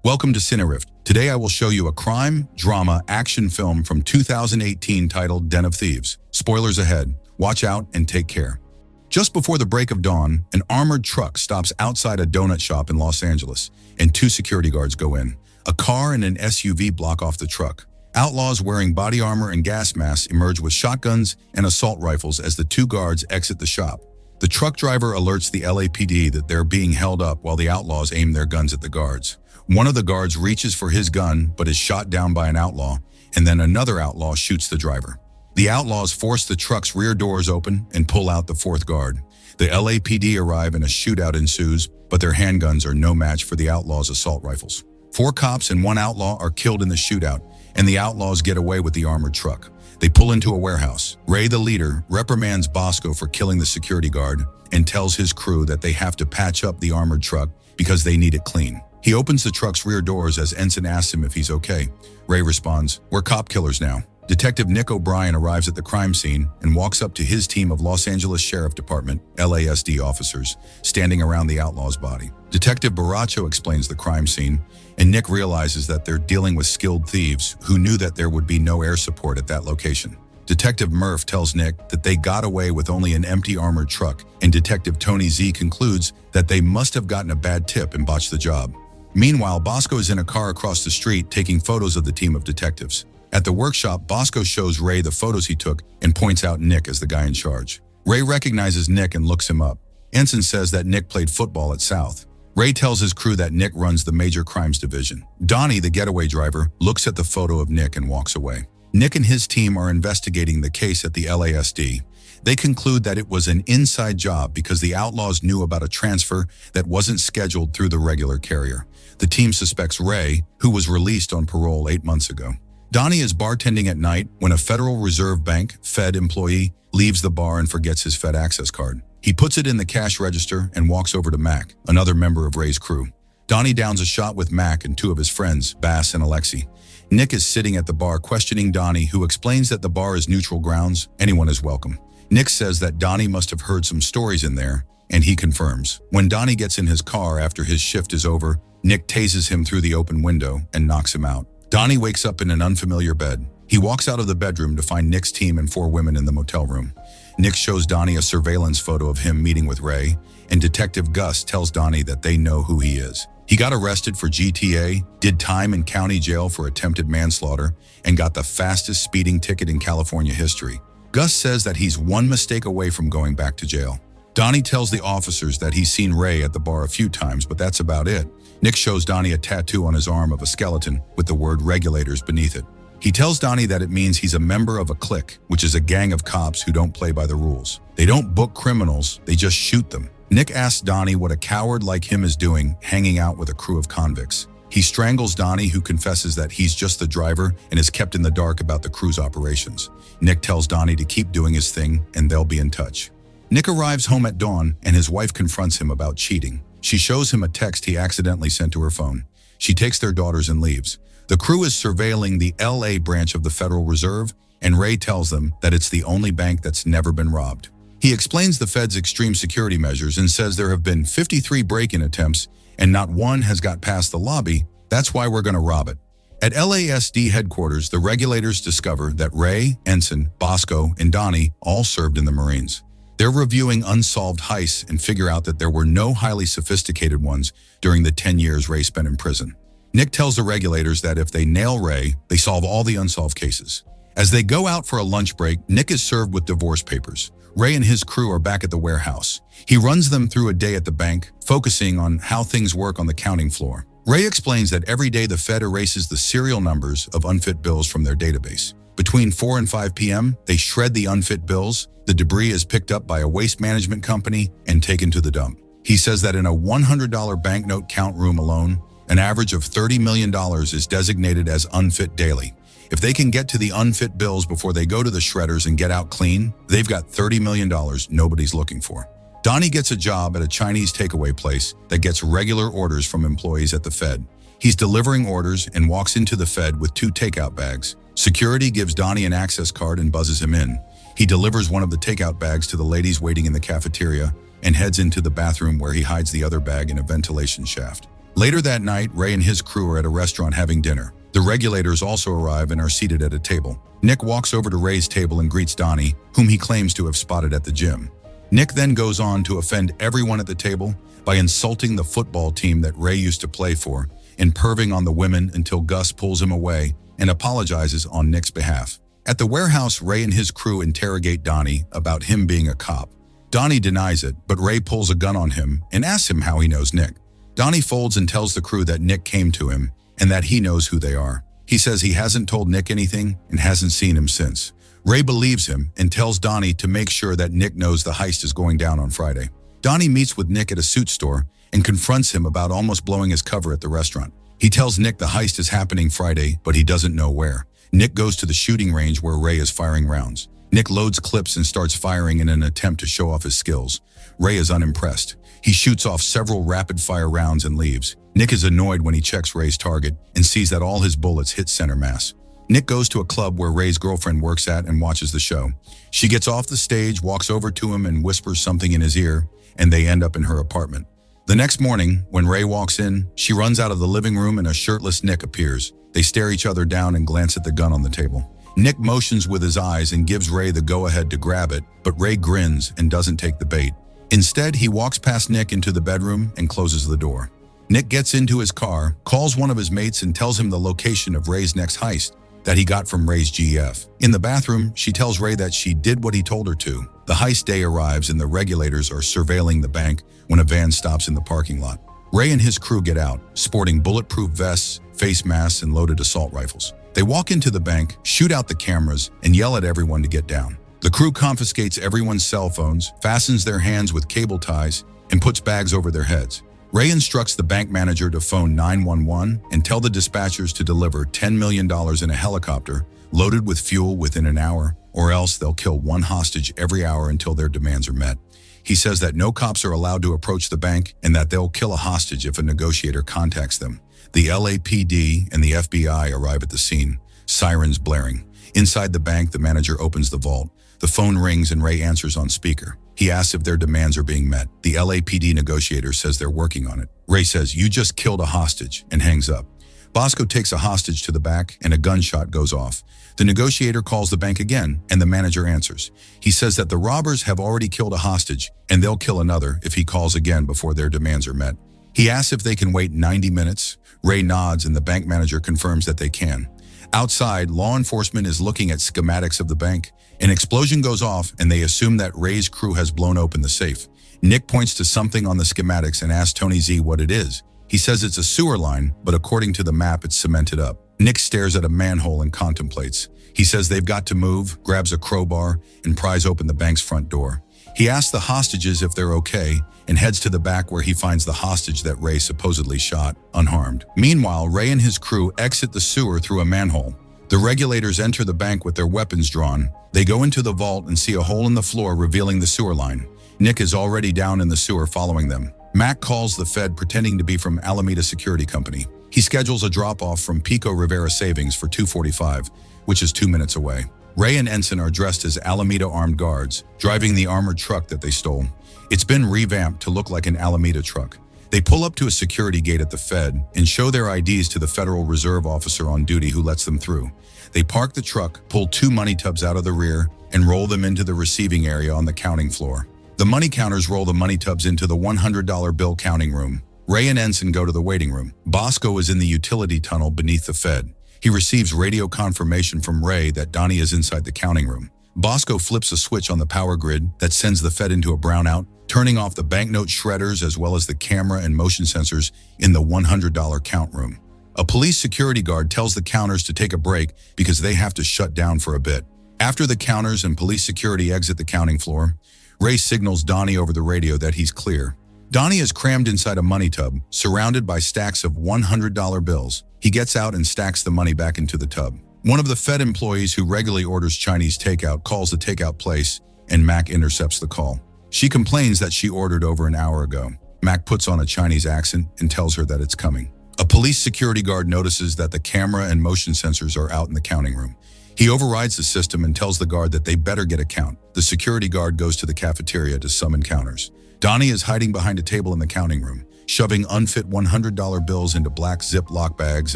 Welcome to Cinerift. Today I will show you a crime, drama, action film from 2018 titled Den of Thieves. Spoilers ahead. Watch out and take care. Just before the break of dawn, an armored truck stops outside a donut shop in Los Angeles, and two security guards go in. A car and an SUV block off the truck. Outlaws wearing body armor and gas masks emerge with shotguns and assault rifles as the two guards exit the shop. The truck driver alerts the LAPD that they're being held up while the outlaws aim their guns at the guards. One of the guards reaches for his gun but is shot down by an outlaw, and then another outlaw shoots the driver. The outlaws force the truck's rear doors open and pull out the fourth guard. The LAPD arrive and a shootout ensues, but their handguns are no match for the outlaws' assault rifles. 4 cops and 1 outlaw are killed in the shootout, and the outlaws get away with the armored truck. They pull into a warehouse. Ray, the leader, reprimands Bosco for killing the security guard and tells his crew that they have to patch up the armored truck because they need it clean. He opens the truck's rear doors as Ensign asks him if he's okay. Ray responds, "We're cop killers now." Detective Nick O'Brien arrives at the crime scene and walks up to his team of Los Angeles Sheriff Department, LASD officers, standing around the outlaw's body. Detective Baracho explains the crime scene, and Nick realizes that they're dealing with skilled thieves who knew that there would be no air support at that location. Detective Murph tells Nick that they got away with only an empty armored truck, and Detective Tony Z concludes that they must have gotten a bad tip and botched the job. Meanwhile, Bosco is in a car across the street taking photos of the team of detectives. At the workshop, Bosco shows Ray the photos he took and points out Nick as the guy in charge. Ray recognizes Nick and looks him up. Ensign says that Nick played football at South. Ray tells his crew that Nick runs the Major Crimes Division. Donnie, the getaway driver, looks at the photo of Nick and walks away. Nick and his team are investigating the case at the LASD. They conclude that it was an inside job because the outlaws knew about a transfer that wasn't scheduled through the regular carrier. The team suspects Ray, who was released on parole 8 months ago. Donnie is bartending at night when a Federal Reserve Bank Fed employee leaves the bar and forgets his Fed access card. He puts it in the cash register and walks over to Mac, another member of Ray's crew. Donnie downs a shot with Mac and 2 of his friends, Bass and Alexi. Nick is sitting at the bar questioning Donnie, who explains that the bar is neutral grounds, anyone is welcome. Nick says that Donnie must have heard some stories in there, and he confirms. When Donnie gets in his car after his shift is over, Nick tases him through the open window and knocks him out. Donnie wakes up in an unfamiliar bed. He walks out of the bedroom to find Nick's team and 4 women in the motel room. Nick shows Donnie a surveillance photo of him meeting with Ray, and Detective Gus tells Donnie that they know who he is. He got arrested for GTA, did time in county jail for attempted manslaughter, and got the fastest speeding ticket in California history. Gus says that he's 1 mistake away from going back to jail. Donnie tells the officers that he's seen Ray at the bar a few times, but that's about it. Nick shows Donnie a tattoo on his arm of a skeleton with the word regulators beneath it. He tells Donnie that it means he's a member of a clique, which is a gang of cops who don't play by the rules. They don't book criminals, they just shoot them. Nick asks Donnie what a coward like him is doing hanging out with a crew of convicts. He strangles Donnie, who confesses that he's just the driver and is kept in the dark about the crew's operations. Nick tells Donnie to keep doing his thing and they'll be in touch. Nick arrives home at dawn and his wife confronts him about cheating. She shows him a text he accidentally sent to her phone. She takes their daughters and leaves. The crew is surveilling the LA branch of the Federal Reserve, and Ray tells them that it's the only bank that's never been robbed. He explains the Fed's extreme security measures and says there have been 53 break-in attempts and not one has got past the lobby. That's why we're going to rob it. At LASD headquarters, the regulators discover that Ray, Ensign, Bosco, and Donnie all served in the Marines. They're reviewing unsolved heists and figure out that there were no highly sophisticated ones during the 10 years Ray spent in prison. Nick tells the regulators that if they nail Ray, they solve all the unsolved cases. As they go out for a lunch break, Nick is served with divorce papers. Ray and his crew are back at the warehouse. He runs them through a day at the bank, focusing on how things work on the counting floor. Ray explains that every day the Fed erases the serial numbers of unfit bills from their database. Between 4 and 5 p.m., they shred the unfit bills. The debris is picked up by a waste management company and taken to the dump. He says that in a $100 banknote count room alone, an average of $30 million is designated as unfit daily. If they can get to the unfit bills before they go to the shredders and get out clean, they've got $30 million nobody's looking for. Donnie gets a job at a Chinese takeaway place that gets regular orders from employees at the Fed. He's delivering orders and walks into the Fed with 2 takeout bags. Security gives Donnie an access card and buzzes him in. He delivers one of the takeout bags to the ladies waiting in the cafeteria and heads into the bathroom where he hides the other bag in a ventilation shaft. Later that night, Ray and his crew are at a restaurant having dinner. The regulators also arrive and are seated at a table. Nick walks over to Ray's table and greets Donnie, whom he claims to have spotted at the gym. Nick then goes on to offend everyone at the table by insulting the football team that Ray used to play for and perving on the women until Gus pulls him away and apologizes on Nick's behalf. At the warehouse, Ray and his crew interrogate Donnie about him being a cop. Donnie denies it, but Ray pulls a gun on him and asks him how he knows Nick. Donnie folds and tells the crew that Nick came to him and that he knows who they are. He says he hasn't told Nick anything and hasn't seen him since. Ray believes him and tells Donnie to make sure that Nick knows the heist is going down on Friday. Donnie meets with Nick at a suit store and confronts him about almost blowing his cover at the restaurant. He tells Nick the heist is happening Friday, but he doesn't know where. Nick goes to the shooting range where Ray is firing rounds. Nick loads clips and starts firing in an attempt to show off his skills. Ray is unimpressed. He shoots off several rapid-fire rounds and leaves. Nick is annoyed when he checks Ray's target and sees that all his bullets hit center mass. Nick goes to a club where Ray's girlfriend works at and watches the show. She gets off the stage, walks over to him and whispers something in his ear, and they end up in her apartment. The next morning, when Ray walks in, she runs out of the living room and a shirtless Nick appears. They stare each other down and glance at the gun on the table. Nick motions with his eyes and gives Ray the go-ahead to grab it, but Ray grins and doesn't take the bait. Instead, he walks past Nick into the bedroom and closes the door. Nick gets into his car, calls one of his mates and tells him the location of Ray's next heist that he got from Ray's GF. In the bathroom, she tells Ray that she did what he told her to. The heist day arrives and the regulators are surveilling the bank when a van stops in the parking lot. Ray and his crew get out, sporting bulletproof vests, face masks, and loaded assault rifles. They walk into the bank, shoot out the cameras, and yell at everyone to get down. The crew confiscates everyone's cell phones, fastens their hands with cable ties, and puts bags over their heads. Ray instructs the bank manager to phone 911 and tell the dispatchers to deliver $10 million in a helicopter loaded with fuel within an hour, or else they'll kill one hostage every hour until their demands are met. He says that no cops are allowed to approach the bank and that they'll kill a hostage if a negotiator contacts them. The LAPD and the FBI arrive at the scene, sirens blaring. Inside the bank, the manager opens the vault. The phone rings and Ray answers on speaker. He asks if their demands are being met. The LAPD negotiator says they're working on it. Ray says, "You just killed a hostage," and hangs up. Bosco takes a hostage to the back and a gunshot goes off. The negotiator calls the bank again and the manager answers. He says that the robbers have already killed a hostage and they'll kill another if he calls again before their demands are met. He asks if they can wait 90 minutes. Ray nods and the bank manager confirms that they can. Outside, law enforcement is looking at schematics of the bank. An explosion goes off and they assume that Ray's crew has blown open the safe. Nick points to something on the schematics and asks Tony Z what it is. He says it's a sewer line, but according to the map, it's cemented up. Nick stares at a manhole and contemplates. He says they've got to move, grabs a crowbar, and pries open the bank's front door. He asks the hostages if they're okay and heads to the back where he finds the hostage that Ray supposedly shot, unharmed. Meanwhile, Ray and his crew exit the sewer through a manhole. The regulators enter the bank with their weapons drawn. They go into the vault and see a hole in the floor revealing the sewer line. Nick is already down in the sewer following them. Mac calls the Fed pretending to be from Alameda Security Company. He schedules a drop-off from Pico Rivera Savings for 2:45, which is 2 minutes away. Ray and Ensign are dressed as Alameda armed guards, driving the armored truck that they stole. It's been revamped to look like an Alameda truck. They pull up to a security gate at the Fed and show their IDs to the Federal Reserve officer on duty who lets them through. They park the truck, pull 2 money tubs out of the rear, and roll them into the receiving area on the counting floor. The money counters roll the money tubs into the $100 bill counting room. Ray and Ensign go to the waiting room. Bosco is in the utility tunnel beneath the Fed. He receives radio confirmation from Ray that Donnie is inside the counting room. Bosco flips a switch on the power grid that sends the Fed into a brownout, turning off the banknote shredders as well as the camera and motion sensors in the $100 count room. A police security guard tells the counters to take a break because they have to shut down for a bit. After the counters and police security exit the counting floor, Ray signals Donnie over the radio that he's clear. Donnie is crammed inside a money tub, surrounded by stacks of $100 bills. He gets out and stacks the money back into the tub. One of the Fed employees who regularly orders Chinese takeout calls the takeout place, and Mac intercepts the call. She complains that she ordered over an hour ago. Mac puts on a Chinese accent and tells her that it's coming. A police security guard notices that the camera and motion sensors are out in the counting room. He overrides the system and tells the guard that they better get a count. The security guard goes to the cafeteria to summon counters. Donnie is hiding behind a table in the counting room. shoving unfit $100 bills into black Ziploc bags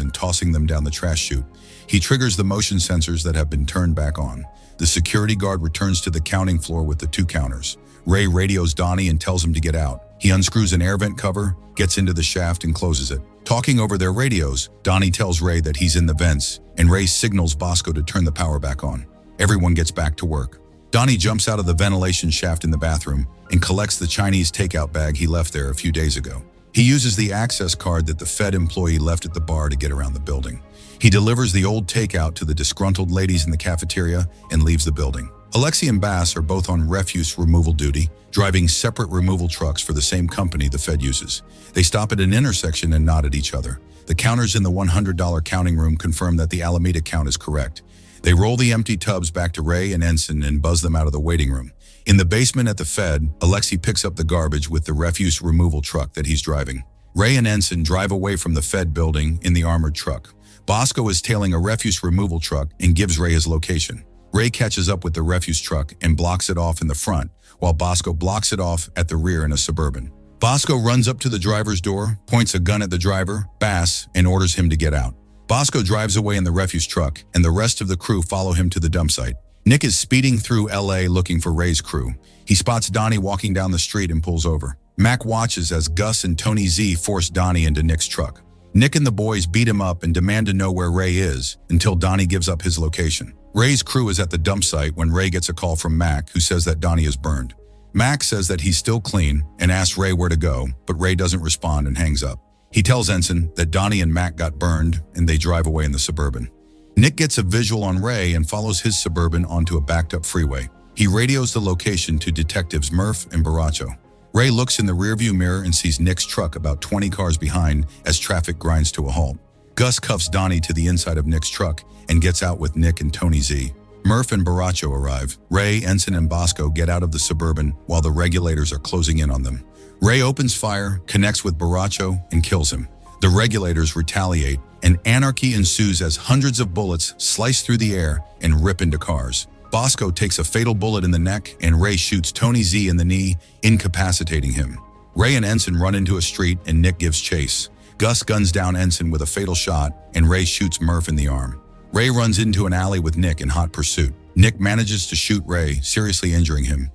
and tossing them down the trash chute. He triggers the motion sensors that have been turned back on. The security guard returns to the counting floor with the 2 counters. Ray radios Donnie and tells him to get out. He unscrews an air vent cover, gets into the shaft, and closes it. Talking over their radios, Donnie tells Ray that he's in the vents, and Ray signals Bosco to turn the power back on. Everyone gets back to work. Donnie jumps out of the ventilation shaft in the bathroom and collects the Chinese takeout bag he left there a few days ago. He uses the access card that the Fed employee left at the bar to get around the building. He delivers the old takeout to the disgruntled ladies in the cafeteria and leaves the building. Alexi and Bass are both on refuse removal duty, driving separate removal trucks for the same company the Fed uses. They stop at an intersection and nod at each other. The counters in the $100 counting room confirm that the Alameda count is correct. They roll the empty tubs back to Ray and Ensign and buzz them out of the waiting room. In the basement at the Fed, Alexi picks up the garbage with the refuse removal truck that he's driving. Ray and Ensign drive away from the Fed building in the armored truck. Bosco is tailing a refuse removal truck and gives Ray his location. Ray catches up with the refuse truck and blocks it off in the front, while Bosco blocks it off at the rear in a Suburban. Bosco runs up to the driver's door, points a gun at the driver, Bass, and orders him to get out. Bosco drives away in the refuse truck, and the rest of the crew follow him to the dump site. Nick is speeding through LA looking for Ray's crew. He spots Donnie walking down the street and pulls over. Mac watches as Gus and Tony Z force Donnie into Nick's truck. Nick and the boys beat him up and demand to know where Ray is until Donnie gives up his location. Ray's crew is at the dump site when Ray gets a call from Mac, who says that Donnie is burned. Mac says that he's still clean and asks Ray where to go, but Ray doesn't respond and hangs up. He tells Ensign that Donnie and Mac got burned and they drive away in the Suburban. Nick gets a visual on Ray and follows his Suburban onto a backed-up freeway. He radios the location to detectives Murph and Baracho. Ray looks in the rearview mirror and sees Nick's truck about 20 cars behind as traffic grinds to a halt. Gus cuffs Donnie to the inside of Nick's truck and gets out with Nick and Tony Z. Murph and Baracho arrive. Ray, Ensign, and Bosco get out of the Suburban while the regulators are closing in on them. Ray opens fire, connects with Baracho, and kills him. The regulators retaliate, and anarchy ensues as hundreds of bullets slice through the air and rip into cars. Bosco takes a fatal bullet in the neck, and Ray shoots Tony Z in the knee, incapacitating him. Ray and Ensign run into a street, and Nick gives chase. Gus guns down Ensign with a fatal shot, and Ray shoots Murph in the arm. Ray runs into an alley with Nick in hot pursuit. Nick manages to shoot Ray, seriously injuring him.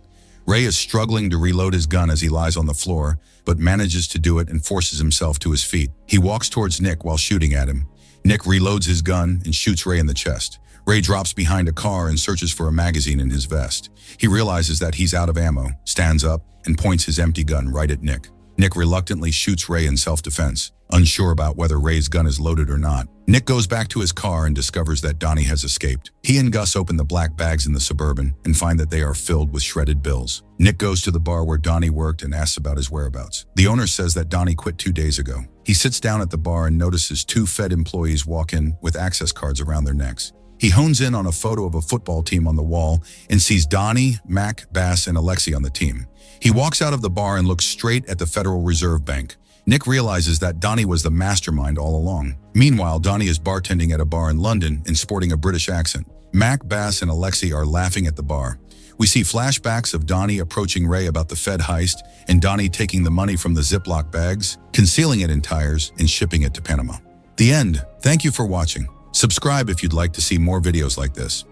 Ray is struggling to reload his gun as he lies on the floor, but manages to do it and forces himself to his feet. He walks towards Nick while shooting at him. Nick reloads his gun and shoots Ray in the chest. Ray drops behind a car and searches for a magazine in his vest. He realizes that he's out of ammo, stands up, and points his empty gun right at Nick. Nick reluctantly shoots Ray in self-defense, unsure about whether Ray's gun is loaded or not. Nick goes back to his car and discovers that Donnie has escaped. He and Gus open the black bags in the Suburban and find that they are filled with shredded bills. Nick goes to the bar where Donnie worked and asks about his whereabouts. The owner says that Donnie quit 2 days ago. He sits down at the bar and notices 2 Fed employees walk in with access cards around their necks. He hones in on a photo of a football team on the wall and sees Donnie, Mac, Bass, and Alexi on the team. He walks out of the bar and looks straight at the Federal Reserve Bank. Nick realizes that Donnie was the mastermind all along. Meanwhile, Donnie is bartending at a bar in London and sporting a British accent. Mac, Bass, and Alexi are laughing at the bar. We see flashbacks of Donnie approaching Ray about the Fed heist and Donnie taking the money from the Ziploc bags, concealing it in tires, and shipping it to Panama. The end. Thank you for watching. Subscribe if you'd like to see more videos like this.